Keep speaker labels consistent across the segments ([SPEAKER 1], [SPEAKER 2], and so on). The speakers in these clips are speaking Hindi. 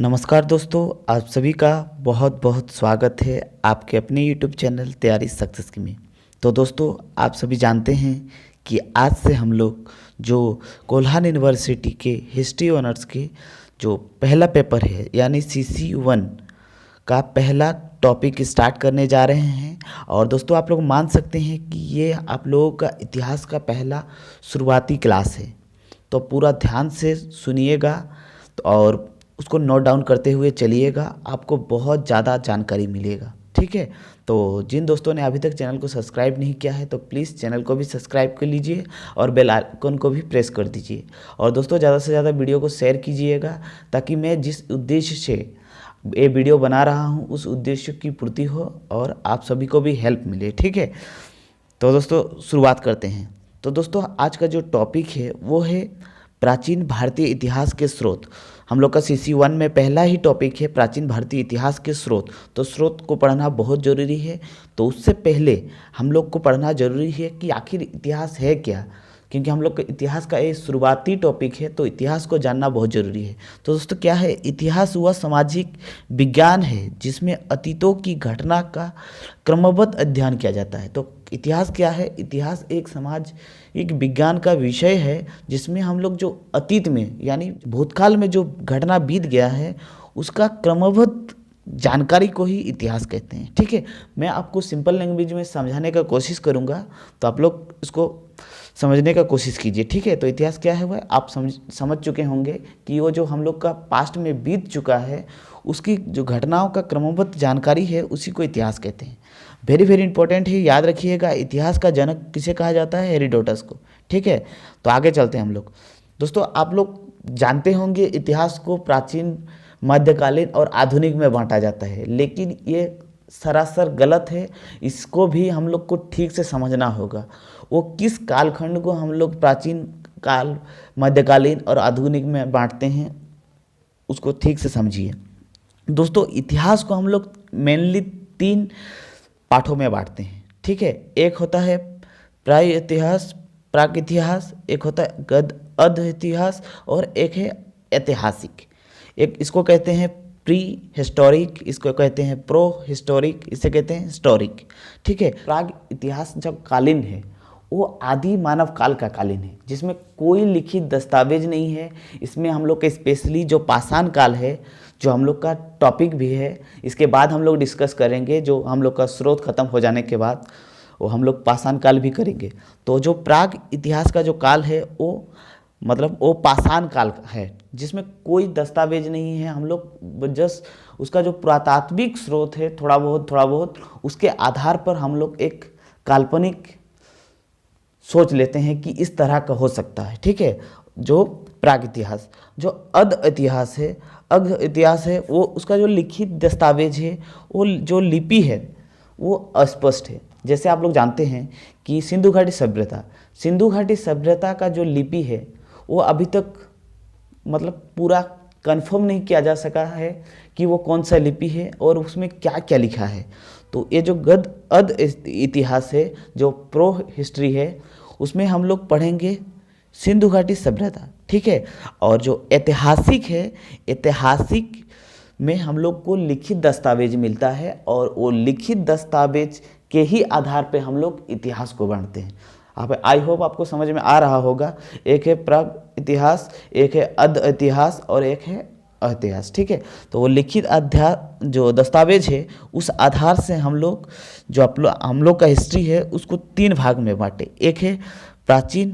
[SPEAKER 1] नमस्कार दोस्तों, आप सभी का बहुत बहुत स्वागत है आपके अपने YouTube चैनल तैयारी सक्सेस की में। तो दोस्तों, आप सभी जानते हैं कि आज से हम लोग जो कोल्हान यूनिवर्सिटी के हिस्ट्री ऑनर्स के जो पहला पेपर है यानी CC1 का पहला टॉपिक स्टार्ट करने जा रहे हैं। और दोस्तों, आप लोग मान सकते हैं कि ये आप लोगों का इतिहास का पहला शुरुआती क्लास है, तो पूरा ध्यान से सुनिएगा और उसको नोट डाउन करते हुए चलिएगा, आपको बहुत ज़्यादा जानकारी मिलेगा। ठीक है, तो जिन दोस्तों ने अभी तक चैनल को सब्सक्राइब नहीं किया है तो प्लीज़ चैनल को भी सब्सक्राइब कर लीजिए और बेल आइकन को भी प्रेस कर दीजिए। और दोस्तों, ज़्यादा से ज़्यादा वीडियो को शेयर कीजिएगा ताकि मैं जिस उद्देश्य से ये वीडियो बना रहा हूँ उस उद्देश्य की पूर्ति हो और आप सभी को भी हेल्प मिले। ठीक है, तो दोस्तों शुरुआत करते हैं। तो दोस्तों, आज का जो टॉपिक है वो है प्राचीन भारतीय इतिहास के स्रोत। हम लोग का CC1 में पहला ही टॉपिक है प्राचीन भारतीय इतिहास के स्रोत। तो स्रोत को पढ़ना बहुत ज़रूरी है। तो उससे पहले हम लोग को पढ़ना ज़रूरी है कि आखिर इतिहास है क्या, क्योंकि हम लोग का इतिहास का एक शुरुआती टॉपिक है, तो इतिहास को जानना बहुत ज़रूरी है। तो दोस्तों, क्या है इतिहास? वह सामाजिक विज्ञान है जिसमें अतीतों की घटना का क्रमबद्ध अध्ययन किया जाता है। तो इतिहास क्या है? इतिहास एक विज्ञान का विषय है जिसमें हम लोग जो अतीत में यानी भूतकाल में जो घटना बीत गया है उसका क्रमबद्ध जानकारी को ही इतिहास कहते हैं। ठीक है, मैं आपको सिंपल लैंग्वेज में समझाने का कोशिश करूंगा, तो आप लोग इसको समझने का कोशिश कीजिए। ठीक है, तो इतिहास क्या है वह आप समझ चुके होंगे कि वो जो हम लोग का पास्ट में बीत चुका है उसकी जो घटनाओं का क्रमबद्ध जानकारी है उसी को इतिहास कहते हैं। वेरी वेरी इंपॉर्टेंट है, याद रखिएगा। इतिहास का जनक किसे कहा जाता है? हेरोडोटस को। ठीक है, तो आगे चलते हैं हम लोग। दोस्तों, आप लोग जानते होंगे इतिहास को प्राचीन, मध्यकालीन और आधुनिक में बांटा जाता है, लेकिन ये सरासर गलत है। इसको भी हम लोग को ठीक से समझना होगा। वो किस कालखंड को हम लोग प्राचीन काल, मध्यकालीन और आधुनिक में बांटते हैं उसको ठीक से समझिए। दोस्तों, इतिहास को हम लोग मेनली 3 पाठों में बांटते हैं। ठीक है, एक होता है प्राय इतिहास, प्राक इतिहास, एक होता है अध इतिहास और एक है ऐतिहासिक। एक इसको कहते हैं प्री हिस्टोरिक, इसको कहते हैं प्रो हिस्टोरिक, इसे कहते हैं हिस्टोरिक। ठीक है, प्राग इतिहास जब कालीन है वो आदि मानव काल का कालीन है जिसमें कोई लिखित दस्तावेज नहीं है। इसमें हम लोग का स्पेशली जो पाषाण काल है, जो हम लोग का टॉपिक भी है, इसके बाद हम लोग डिस्कस करेंगे। जो हम लोग का स्रोत खत्म हो जाने के बाद वो हम लोग पाषाण काल भी करेंगे। तो जो प्राग इतिहास का जो काल है वो पाषाण काल है जिसमें कोई दस्तावेज नहीं है। हम लोग जस्ट उसका जो पुरातात्विक स्रोत है थोड़ा बहुत उसके आधार पर हम लोग एक काल्पनिक सोच लेते हैं कि इस तरह का हो सकता है। ठीक है, जो प्राग इतिहास। जो अध इतिहास है वो उसका जो लिखित दस्तावेज है, वो जो लिपि है वो अस्पष्ट है। जैसे आप लोग जानते हैं कि सिंधु घाटी सभ्यता का जो लिपि है वो अभी तक पूरा कंफर्म नहीं किया जा सका है कि वो कौन सा लिपि है और उसमें क्या क्या लिखा है। तो ये जो अध इतिहास है, जो प्रो हिस्ट्री है, उसमें हम लोग पढ़ेंगे सिंधु घाटी सभ्यता। ठीक है, और जो ऐतिहासिक है, ऐतिहासिक में हम लोग को लिखित दस्तावेज मिलता है और वो लिखित दस्तावेज के ही आधार पे हम लोग इतिहास को बांटते हैं। आई होप आपको समझ में आ रहा होगा। एक है प्राग इतिहास, एक है अध इतिहास और एक है इतिहास। ठीक है, तो वो लिखित जो दस्तावेज है उस आधार से हम लोग हम लोग का हिस्ट्री है उसको 3 भाग में बांटे। एक है प्राचीन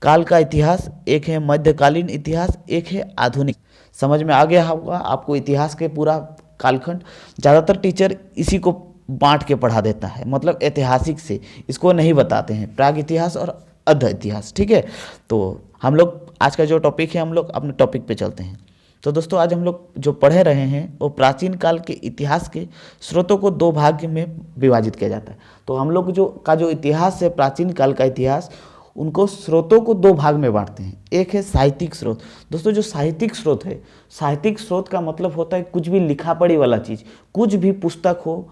[SPEAKER 1] काल का इतिहास, एक है मध्यकालीन इतिहास, एक है आधुनिक। समझ में आ गया होगा आपको इतिहास के पूरा कालखंड। ज़्यादातर टीचर इसी को बांट के पढ़ा देता है, मतलब ऐतिहासिक से इसको नहीं बताते हैं, प्राग इतिहास और अध इतिहास। ठीक है, तो हम लोग आज का जो टॉपिक है हम लोग अपने टॉपिक पे चलते हैं। तो दोस्तों, आज हम लोग जो पढ़े रहे हैं वो प्राचीन काल के इतिहास के स्रोतों को 2 भाग में विभाजित किया जाता है। तो हम लोग जो इतिहास है, प्राचीन काल का इतिहास, उनको स्रोतों को 2 भाग में बांटते हैं। एक है साहित्यिक स्रोत। दोस्तों, जो साहित्यिक स्रोत है, साहित्यिक स्रोत का मतलब होता है कुछ भी लिखा पढ़ी वाला चीज़, कुछ भी पुस्तक हो,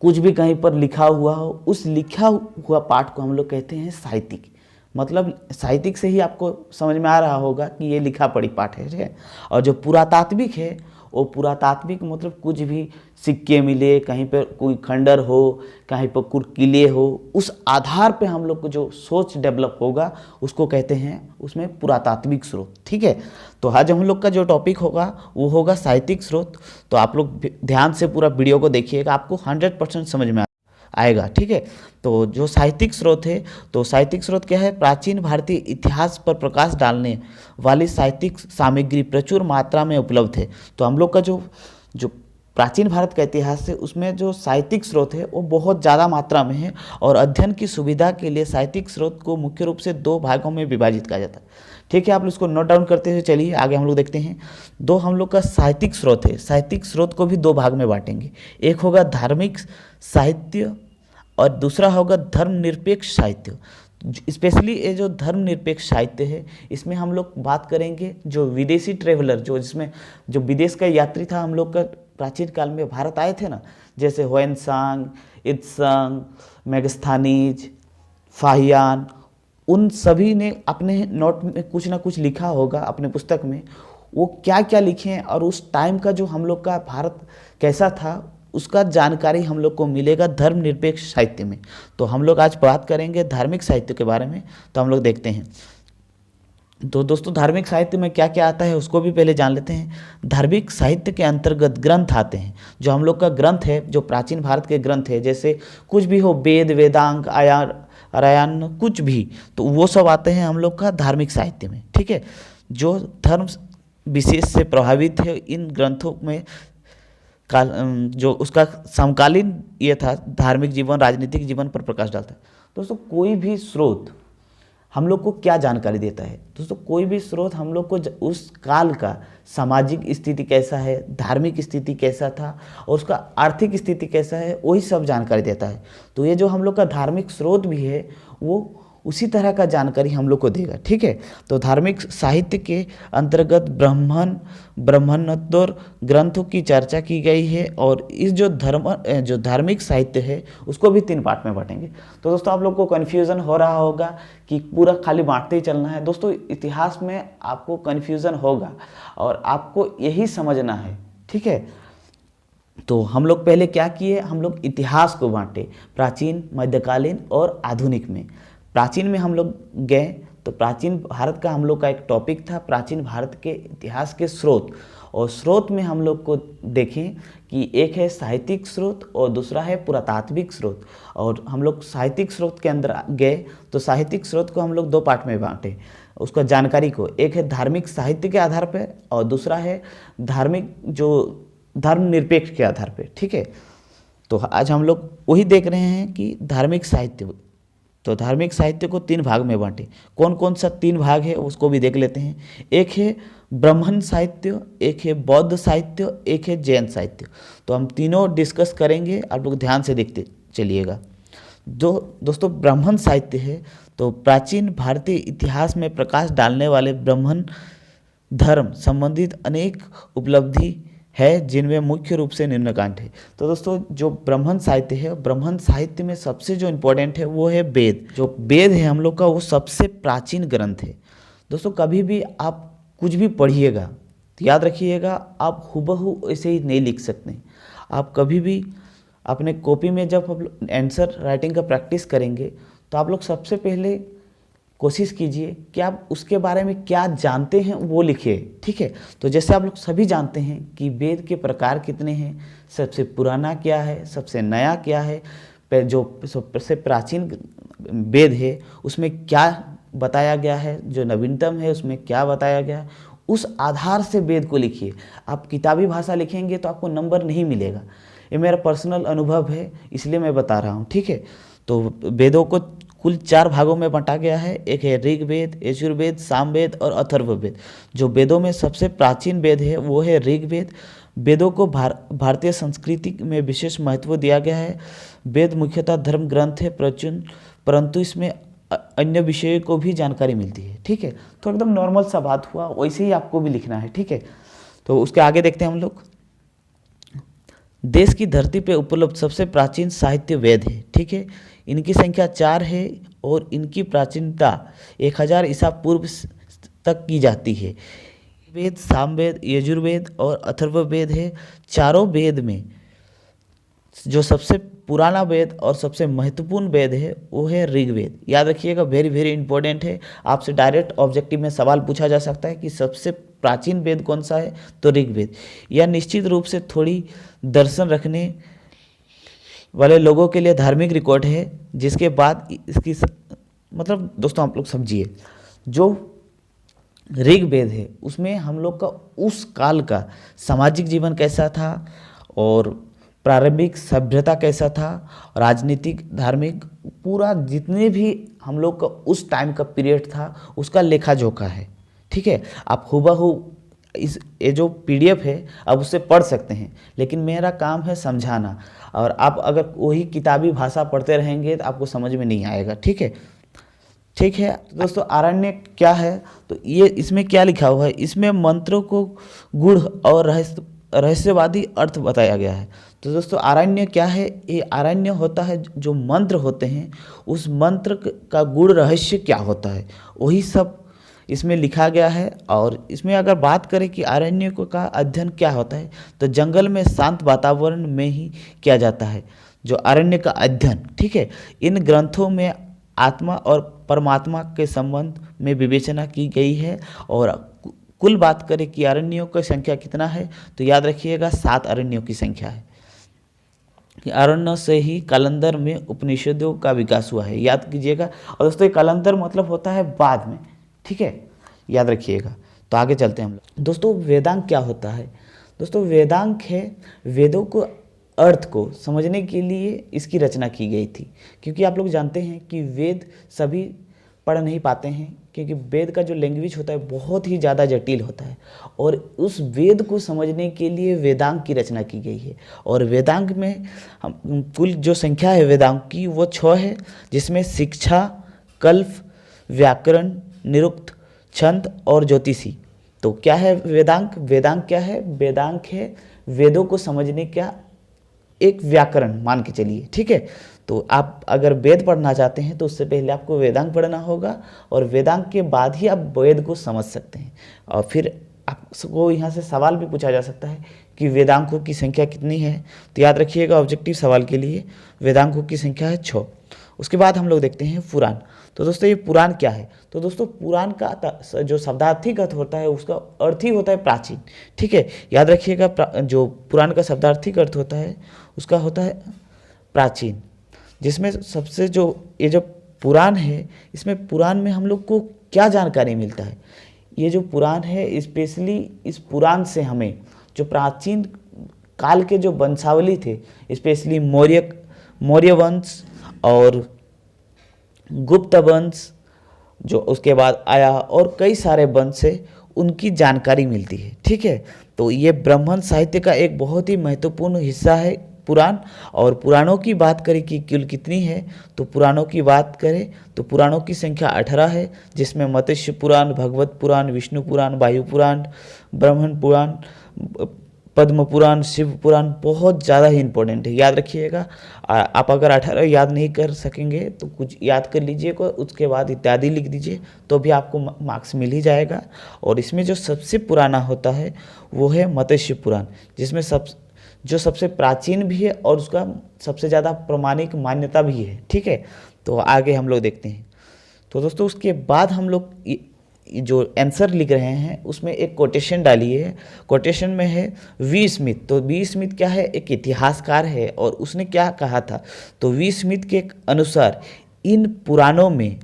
[SPEAKER 1] कुछ भी कहीं पर लिखा हुआ हो, उस लिखा हुआ पाठ को हम लोग कहते हैं साहित्यिक। मतलब साहित्यिक से ही आपको समझ में आ रहा होगा कि ये लिखा पढ़ी पाठ है, ठीक है। और जो पुरातात्विक है, वो पुरातात्विक मतलब कुछ भी सिक्के मिले, कहीं पर कोई खंडर हो, कहीं पर कुछ किले हो, उस आधार पे हम लोग को जो सोच डेवलप होगा उसको कहते हैं उसमें पुरातात्विक स्रोत, ठीक है। तो आज हम लोग का जो टॉपिक होगा वो होगा साहित्यिक स्रोत। तो आप लोग ध्यान से पूरा वीडियो को देखिएगा, आपको 100% समझ में आएगा, ठीक है। तो जो साहित्यिक स्रोत है, तो साहित्यिक स्रोत क्या है? प्राचीन भारतीय इतिहास पर प्रकाश डालने वाली साहित्यिक सामग्री प्रचुर मात्रा में उपलब्ध है। तो हम लोग का जो जो प्राचीन भारत का इतिहास है उसमें जो साहित्यिक स्रोत है वो बहुत ज़्यादा मात्रा में है। और अध्ययन की सुविधा के लिए साहित्यिक स्रोत को मुख्य रूप से 2 भागों में विभाजित किया जाता है, ठीक है। आप इसको नोट डाउन करते हुए चलिए आगे हम लोग देखते हैं। दो हम लोग का साहित्यिक स्रोत है, साहित्यिक स्रोत को भी 2 भाग में बांटेंगे। एक होगा धार्मिक साहित्य और दूसरा होगा धर्मनिरपेक्ष साहित्य। स्पेशली ये जो धर्मनिरपेक्ष साहित्य है इसमें हम लोग बात करेंगे जो विदेशी ट्रेवलर, जो जिसमें जो विदेश का यात्री था हम लोग का प्राचीन काल में भारत आए थे ना, जैसे ह्वेनसांग, इत्संग, मेगस्थानीज, फाहियान, उन सभी ने अपने नोट में कुछ ना कुछ लिखा होगा अपने पुस्तक में। वो क्या क्या लिखे हैं और उस टाइम का जो हम लोग का भारत कैसा था उसका जानकारी हम लोग को मिलेगा धर्मनिरपेक्ष साहित्य में। तो हम लोग आज बात करेंगे धार्मिक साहित्य के बारे में। तो हम लोग देखते हैं। तो दोस्तों धार्मिक साहित्य में क्या क्या आता है उसको भी पहले जान लेते हैं। धार्मिक साहित्य के अंतर्गत ग्रंथ आते हैं। जो हम लोग का ग्रंथ है, जो प्राचीन भारत के ग्रंथ है, जैसे कुछ भी हो, वेद, वेदांग, आर्यायन, कुछ भी, तो वो सब आते हैं हम लोग का धार्मिक साहित्य में, ठीक है। जो धर्म विशेष से प्रभावित है इन ग्रंथों में काल जो उसका समकालीन ये था, धार्मिक जीवन, राजनीतिक जीवन पर प्रकाश डालता है। दोस्तों कोई भी स्रोत हम लोग को क्या जानकारी देता है? दोस्तों कोई भी स्रोत हम लोग को उस काल का सामाजिक स्थिति कैसा है, धार्मिक स्थिति कैसा था और उसका आर्थिक स्थिति कैसा है, वही सब जानकारी देता है। तो ये जो हम लोग का धार्मिक स्रोत भी है वो उसी तरह का जानकारी हम लोग को देगा, ठीक है। तो धार्मिक साहित्य के अंतर्गत ब्राह्मणोत्तर ग्रंथों की चर्चा की गई है। और इस जो धार्मिक साहित्य है उसको भी 3 पार्ट में बांटेंगे। तो दोस्तों आप लोग को कन्फ्यूज़न हो रहा होगा कि पूरा खाली बांटते ही चलना है। दोस्तों इतिहास में आपको कन्फ्यूज़न होगा और आपको यही समझना है, ठीक है। तो हम लोग पहले क्या किए, हम लोग इतिहास को बांटे प्राचीन, मध्यकालीन और आधुनिक में। प्राचीन में हम लोग गए तो प्राचीन भारत का हम लोग का एक टॉपिक था प्राचीन भारत के इतिहास के स्रोत। और स्रोत में हम लोग को देखें कि एक है साहित्यिक स्रोत और दूसरा है पुरातात्विक स्रोत। और हम लोग साहित्यिक स्रोत के अंदर गए तो साहित्यिक स्रोत को हम लोग 2 पार्ट में बांटे उसका जानकारी को। एक है धार्मिक साहित्य के आधार पर और दूसरा है धार्मिक जो धर्मनिरपेक्ष के आधार पर, ठीक है। तो आज हम लोग वही देख रहे हैं कि धार्मिक साहित्य। तो धार्मिक साहित्य को 3 भाग में बांटे। कौन कौन सा 3 भाग है उसको भी देख लेते हैं। एक है ब्राह्मण साहित्य, एक है बौद्ध साहित्य, एक है जैन साहित्य। तो हम तीनों डिस्कस करेंगे, आप लोग ध्यान से देखते चलिएगा। दोस्तों ब्राह्मण साहित्य है तो प्राचीन भारतीय इतिहास में प्रकाश डालने वाले ब्राह्मण धर्म संबंधित अनेक उपलब्धि है जिनमें मुख्य रूप से निम्नकांड है। तो दोस्तों जो ब्राह्मण साहित्य है, ब्राह्मण साहित्य में सबसे जो इम्पोर्टेंट है वो है वेद। जो वेद है हम लोग का वो सबसे प्राचीन ग्रंथ है। दोस्तों कभी भी आप कुछ भी पढ़िएगा तो याद रखिएगा आप हुबहू ऐसे ही नहीं लिख सकते। आप कभी भी अपने कॉपी में जब आप आंसर राइटिंग का प्रैक्टिस करेंगे तो आप लोग सबसे पहले कोशिश कीजिए कि आप उसके बारे में क्या जानते हैं वो लिखिए, ठीक है। तो जैसे आप लोग सभी जानते हैं कि वेद के प्रकार कितने हैं, सबसे पुराना क्या है, सबसे नया क्या है, जो सबसे प्राचीन वेद है उसमें क्या बताया गया है, जो नवीनतम है उसमें क्या बताया गया है, उस आधार से वेद को लिखिए। आप किताबी भाषा लिखेंगे तो आपको नंबर नहीं मिलेगा। ये मेरा पर्सनल अनुभव है इसलिए मैं बता रहा हूँ, ठीक है। तो वेदों को कुल 4 भागों में बांटा गया है। एक है ऋग्वेद, यजुर्वेद, सामवेद और अथर्ववेद। जो वेदों में सबसे प्राचीन वेद है वो है ऋग्वेद। वेदों को भारतीय संस्कृति में विशेष महत्व दिया गया है। वेद मुख्यतः धर्म ग्रंथ है परंतु इसमें अन्य विषयों को भी जानकारी मिलती है, ठीक है। तो एकदम नॉर्मल सा बात हुआ, वैसे ही आपको भी लिखना है, ठीक है। तो उसके आगे देखते हैं हम लोग। देश की धरती पे उपलब्ध सबसे प्राचीन साहित्य वेद है। ठीक है, इनकी संख्या 4 है और इनकी प्राचीनता 1000 ईसा पूर्व तक की जाती है। वेद, सामवेद, यजुर्वेद और अथर्ववेद है। चारों वेद में जो सबसे पुराना वेद और सबसे महत्वपूर्ण वेद है वो है ऋग्वेद। याद रखिएगा, वेरी वेरी इंपॉर्टेंट है। आपसे डायरेक्ट ऑब्जेक्टिव में सवाल पूछा जा सकता है कि सबसे प्राचीन वेद कौन सा है, तो ऋग्वेद। यह निश्चित रूप से थोड़ी दर्शन रखने वाले लोगों के लिए धार्मिक रिकॉर्ड है, जिसके बाद इसकी मतलब दोस्तों आप लोग समझिए, जो ऋग्वेद है उसमें हम लोग का उस काल का सामाजिक जीवन कैसा था और प्रारंभिक सभ्यता कैसा था, राजनीतिक, धार्मिक, पूरा जितने भी हम लोग का उस टाइम का पीरियड था उसका लेखा जोखा है। ठीक है, आप हूबहू ये जो पीडीएफ है आप उससे पढ़ सकते हैं, लेकिन मेरा काम है समझाना, और आप अगर वही किताबी भाषा पढ़ते रहेंगे तो आपको समझ में नहीं आएगा। ठीक है, ठीक है। तो दोस्तों आरण्य क्या है, तो ये इसमें क्या लिखा हुआ है, इसमें मंत्रों को गूढ़ और रहस्यवादी अर्थ बताया गया है। तो दोस्तों आरण्य क्या है, ये आरण्य होता है जो मंत्र होते हैं, उस मंत्र का गूढ़ रहस्य क्या होता है वही सब इसमें लिखा गया है। और इसमें अगर बात करें कि आरण्य का अध्ययन क्या होता है, तो जंगल में शांत वातावरण में ही किया जाता है जो आरण्य का अध्ययन। ठीक है, इन ग्रंथों में आत्मा और परमात्मा के संबंध में विवेचना की गई है। और कुल बात करें कि अरण्यों की संख्या कितना है, तो याद रखिएगा 7 अरण्यों की संख्या है। अरण्य से ही कालांतर में उपनिषदों का विकास हुआ है, याद कीजिएगा। और दोस्तों कालांतर मतलब होता है बाद में। ठीक है, याद रखिएगा। तो आगे चलते हैं हम लोग। दोस्तों वेदांग क्या होता है, दोस्तों वेदांग है वेदों को अर्थ को समझने के लिए इसकी रचना की गई थी, क्योंकि आप लोग जानते हैं कि वेद सभी पढ़ नहीं पाते हैं, क्योंकि वेद का जो लैंग्वेज होता है बहुत ही ज़्यादा जटिल होता है, और उस वेद को समझने के लिए वेदांग की रचना की गई है। और वेदांग में हम कुल जो संख्या है वेदांग की वो 6 है, जिसमें शिक्षा, कल्प, व्याकरण, निरुक्त, छंद और ज्योतिषी। तो क्या है वेदांग, वेदांग क्या है, वेदांग है वेदों को समझने का एक व्याकरण मान के चलिए। ठीक है, तो आप अगर वेद पढ़ना चाहते हैं तो उससे पहले आपको वेदांग पढ़ना होगा, और वेदांग के बाद ही आप वेद को समझ सकते हैं। और फिर आपको यहाँ से सवाल भी पूछा जा सकता है कि वेदांगों की संख्या कितनी है, तो याद रखिएगा ऑब्जेक्टिव सवाल के लिए वेदांगों की संख्या है 6। उसके बाद हम लोग देखते हैं पुराण। तो दोस्तों ये पुराण क्या है, तो दोस्तों पुराण का जो शब्दार्थिक अर्थ होता है उसका अर्थ ही होता है प्राचीन। ठीक है, याद रखिएगा, जो पुराण का शब्दार्थिक अर्थ होता है उसका होता है प्राचीन, जिसमें सबसे जो ये जो पुराण है, इसमें पुराण में हम लोग को क्या जानकारी मिलता है। ये जो पुराण है स्पेशली इस पुराण से हमें जो प्राचीन काल के जो वंशावली थे, स्पेशली मौर्य वंश और गुप्त वंश जो उसके बाद आया, और कई सारे वंश से उनकी जानकारी मिलती है। ठीक है, तो ये ब्राह्मण साहित्य का एक बहुत ही महत्वपूर्ण हिस्सा है पुराण। और पुराणों की बात करें कि कुल कितनी है, तो पुराणों की बात करें तो पुराणों की संख्या 18 है, जिसमें मत्स्य पुराण, भगवत पुराण, विष्णु पुराण, वायु पुराण, ब्रह्मण पुराण, पद्म पुराण, शिव पुराण बहुत ज़्यादा ही इंपॉर्टेंट है, याद रखिएगा। आप अगर 18 याद नहीं कर सकेंगे तो कुछ याद कर लीजिएगा, उसके बाद इत्यादि लिख दीजिए तो भी आपको मार्क्स मिल ही जाएगा। और इसमें जो सबसे पुराना होता है वो है मत्स्य पुराण, जिसमें सबसे प्राचीन भी है और उसका सबसे ज़्यादा प्रमाणिक मान्यता भी है। ठीक है, तो आगे हम लोग देखते हैं। तो दोस्तों उसके बाद हम लोग जो आंसर लिख रहे हैं उसमें एक कोटेशन डालिए। कोटेशन में है वी स्मिथ। तो वी स्मिथ क्या है, एक इतिहासकार है, और उसने क्या कहा था, तो वी स्मिथ के अनुसार इन पुराणों में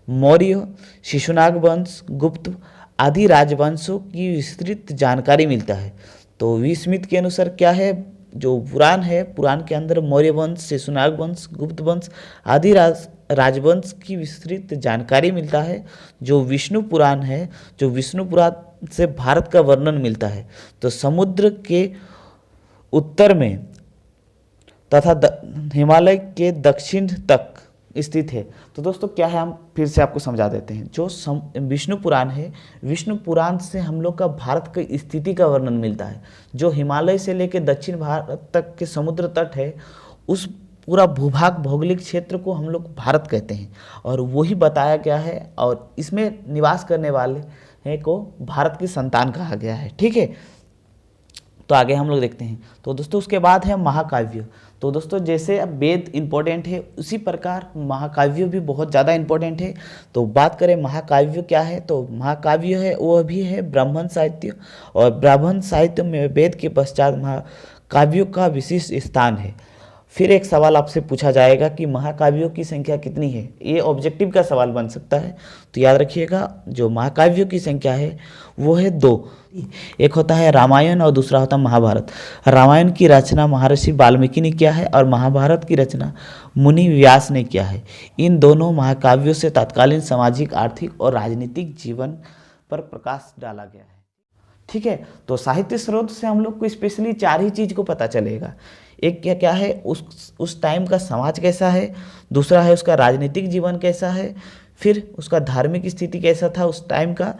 [SPEAKER 1] मौर्य, शिशुनाग वंश, गुप्त आदि राजवंशों की विस्तृत जानकारी मिलता है। तो वी स्मिथ के अनुसार क्या है, जो पुराण है, पुराण के अंदर मौर्य वंश, शिशुनाग वंश, गुप्त वंश आदि राजवंश की विस्तृत जानकारी मिलता है। जो विष्णु पुराण है, जो विष्णु पुराण से भारत का वर्णन मिलता है, तो समुद्र के उत्तर में तथा हिमालय के दक्षिण तक स्थित है। तो दोस्तों क्या है, हम फिर से आपको समझा देते हैं। जो विष्णु पुराण है, विष्णु पुराण से हम लोग का भारत की स्थिति का वर्णन मिलता है। जो हिमालय से लेकर दक्षिण भारत तक के समुद्र तट है, उस पूरा भूभाग भौगोलिक क्षेत्र को हम लोग भारत कहते हैं, और वही बताया गया है, और इसमें निवास करने वाले हैं को भारत की संतान कहा गया है। ठीक है, तो आगे हम लोग देखते हैं। तो दोस्तों उसके बाद है महाकाव्य। तो दोस्तों जैसे अब वेद इंपॉर्टेंट है, उसी प्रकार महाकाव्य भी बहुत ज़्यादा इंपॉर्टेंट है। तो बात करें महाकाव्य क्या है, तो महाकाव्य है वो भी है ब्राह्मण साहित्य, और ब्राह्मण साहित्य में वेद के पश्चात महाकाव्यों का विशिष्ट स्थान है। फिर एक सवाल आपसे पूछा जाएगा कि महाकाव्यों की संख्या कितनी है, ये ऑब्जेक्टिव का सवाल बन सकता है। तो याद रखिएगा, जो महाकाव्यों की संख्या है वो है 2। एक होता है रामायण और दूसरा होता है महाभारत। रामायण की रचना महर्षि वाल्मीकि ने किया है, और महाभारत की रचना मुनि व्यास ने किया है। इन दोनों महाकाव्यों से तत्कालीन सामाजिक, आर्थिक और राजनीतिक जीवन पर प्रकाश डाला गया है। ठीक है, तो साहित्य स्रोत से हम लोग को स्पेशली 4 ही चीज़ को पता चलेगा। एक क्या क्या है, उस टाइम का समाज कैसा है, दूसरा है उसका राजनीतिक जीवन कैसा है, फिर उसका धार्मिक स्थिति कैसा था उस टाइम का,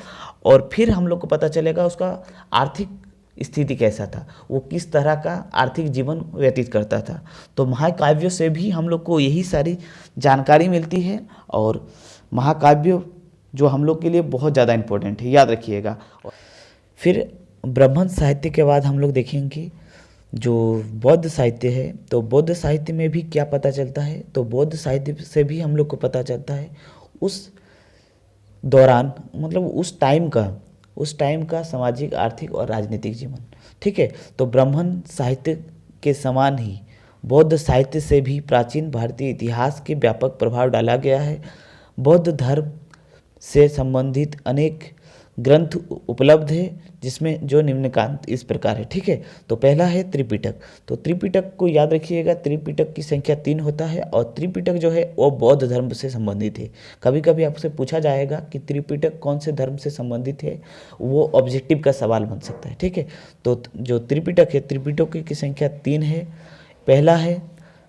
[SPEAKER 1] और फिर हम लोग को पता चलेगा उसका आर्थिक स्थिति कैसा था, वो किस तरह का आर्थिक जीवन व्यतीत करता था। तो महाकाव्यों से भी हम लोग को यही सारी जानकारी मिलती है, और महाकाव्य जो हम लोग के लिए बहुत ज़्यादा इम्पोर्टेंट है, याद रखिएगा। फिर ब्राह्मण साहित्य के बाद हम लोग देखेंगे जो बौद्ध साहित्य है। तो बौद्ध साहित्य में भी क्या पता चलता है, तो बौद्ध साहित्य से भी हम लोग को पता चलता है उस दौरान, मतलब उस टाइम का सामाजिक, आर्थिक और राजनीतिक जीवन। ठीक है, तो ब्राह्मण साहित्य के समान ही बौद्ध साहित्य से भी प्राचीन भारतीय इतिहास के व्यापक प्रभाव डाला गया है। बौद्ध धर्म से संबंधित अनेक ग्रंथ उपलब्ध है, जिसमें जो निम्नलिखित इस प्रकार है। ठीक है, तो पहला है त्रिपिटक। तो त्रिपिटक को याद रखिएगा, त्रिपिटक की संख्या 3 होता है, और त्रिपिटक जो है वो बौद्ध धर्म से संबंधित है। कभी कभी आपसे पूछा जाएगा कि त्रिपिटक कौन से धर्म से संबंधित है, वो ऑब्जेक्टिव का सवाल बन सकता है। ठीक है, तो जो त्रिपिटक है, त्रिपिटक की संख्या 3 है। पहला है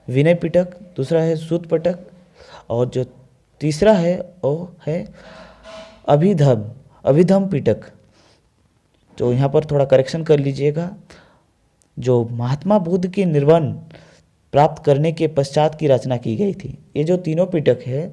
[SPEAKER 1] विनय पिटक, दूसरा है सूत पिटक, और जो तीसरा है वो है अभिधम पिटक। तो यहाँ पर थोड़ा करेक्शन कर लीजिएगा, जो महात्मा बुद्ध के निर्वाण प्राप्त करने के पश्चात की रचना की गई थी। ये जो तीनों पिटक है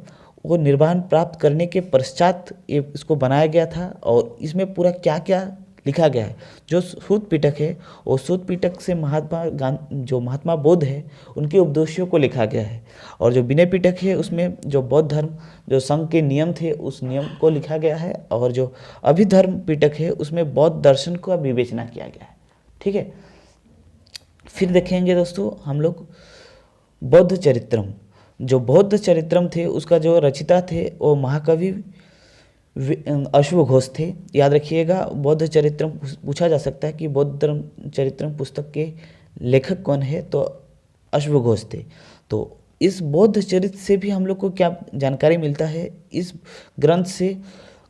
[SPEAKER 1] वो निर्वाण प्राप्त करने के पश्चात ये इसको बनाया गया था, और इसमें पूरा क्या क्या लिखा गया है। जो सूत पिटक है वो सूत पिटक से जो महात्मा बुद्ध है उनके उपदेशों को लिखा गया है, और जो विनय पिटक है उसमें जो बौद्ध धर्म जो संघ के नियम थे उस नियम को लिखा गया है, और जो अभिधर्म पिटक है उसमें बौद्ध दर्शन का विवेचना किया गया है। ठीक है, फिर देखेंगे दोस्तों हम लोग बौद्ध चरित्रम। जो बौद्ध चरित्रम थे उसका जो रचिता थे वो महाकवि अश्वघोष थे। याद रखिएगा, बौद्ध चरित्रम पूछा जा सकता है कि बौद्ध चरित्रम पुस्तक के लेखक कौन है, तो अश्वघोष थे। तो इस बौद्ध चरित्र से भी हम लोग को क्या जानकारी मिलता है, इस ग्रंथ से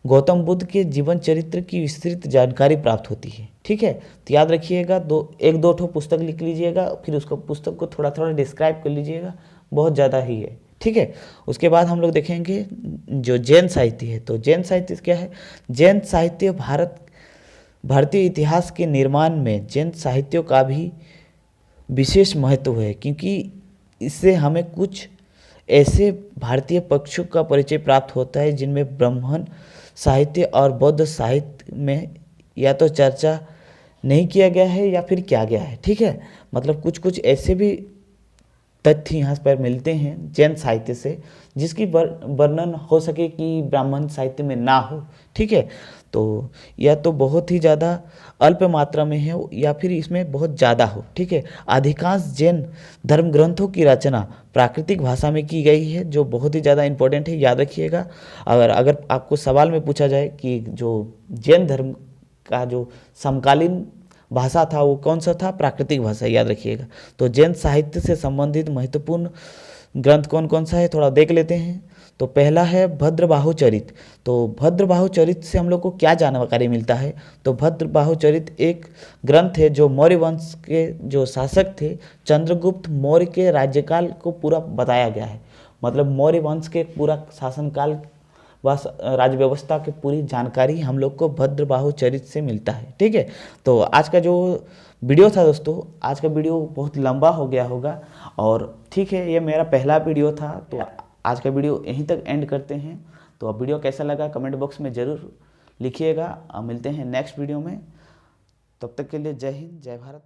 [SPEAKER 1] गौतम बुद्ध के जीवन चरित्र की विस्तृत जानकारी प्राप्त होती है। ठीक है, तो याद रखिएगा, एक दो ठो पुस्तक लिख लीजिएगा, फिर उसको पुस्तक को थोड़ा थोड़ा डिस्क्राइब कर लीजिएगा, बहुत ज़्यादा ही है। ठीक है, उसके बाद हम लोग देखेंगे जो जैन साहित्य है। तो जैन साहित्य क्या है, जैन साहित्य भारतीय इतिहास के निर्माण में जैन साहित्यों का भी विशेष महत्व है, क्योंकि इससे हमें कुछ ऐसे भारतीय पक्षों का परिचय प्राप्त होता है जिनमें ब्राह्मण साहित्य और बौद्ध साहित्य में या तो चर्चा नहीं किया गया है या फिर किया गया है। ठीक है, मतलब कुछ कुछ ऐसे भी तथ्य यहाँ पर मिलते हैं जैन साहित्य से जिसकी वर्णन हो सके कि ब्राह्मण साहित्य में ना हो। ठीक है, तो या तो बहुत ही ज़्यादा अल्प मात्रा में है या फिर इसमें बहुत ज़्यादा हो। ठीक है, अधिकांश जैन धर्म ग्रंथों की रचना प्राकृतिक भाषा में की गई है, जो बहुत ही ज़्यादा इम्पोर्टेंट है, याद रखिएगा। अगर आपको सवाल में पूछा जाए कि जो जैन धर्म का जो समकालीन भाषा था वो कौन सा था, प्राकृतिक भाषा, याद रखिएगा। तो जैन साहित्य से संबंधित महत्वपूर्ण ग्रंथ कौन कौन सा है थोड़ा देख लेते हैं। तो पहला है भद्रबाहु चरित। तो भद्रबाहु चरित से हम लोग को क्या जानकारी मिलता है, तो भद्रबाहु चरित एक ग्रंथ है जो मौर्य वंश के जो शासक थे चंद्रगुप्त मौर्य के राज्यकाल को पूरा बताया गया है। मतलब मौर्य वंश के पूरा शासनकाल व राज्य व्यवस्था की पूरी जानकारी हम लोग को भद्रबाहु चरित से मिलता है। ठीक है, तो आज का जो वीडियो था दोस्तों, आज का वीडियो बहुत लंबा हो गया होगा और ठीक है, ये मेरा पहला वीडियो था, तो आज का वीडियो यहीं तक एंड करते हैं। तो अब वीडियो कैसा लगा कमेंट बॉक्स में ज़रूर लिखिएगा। मिलते हैं नेक्स्ट वीडियो में, तब तक के लिए जय हिंद जय भारत।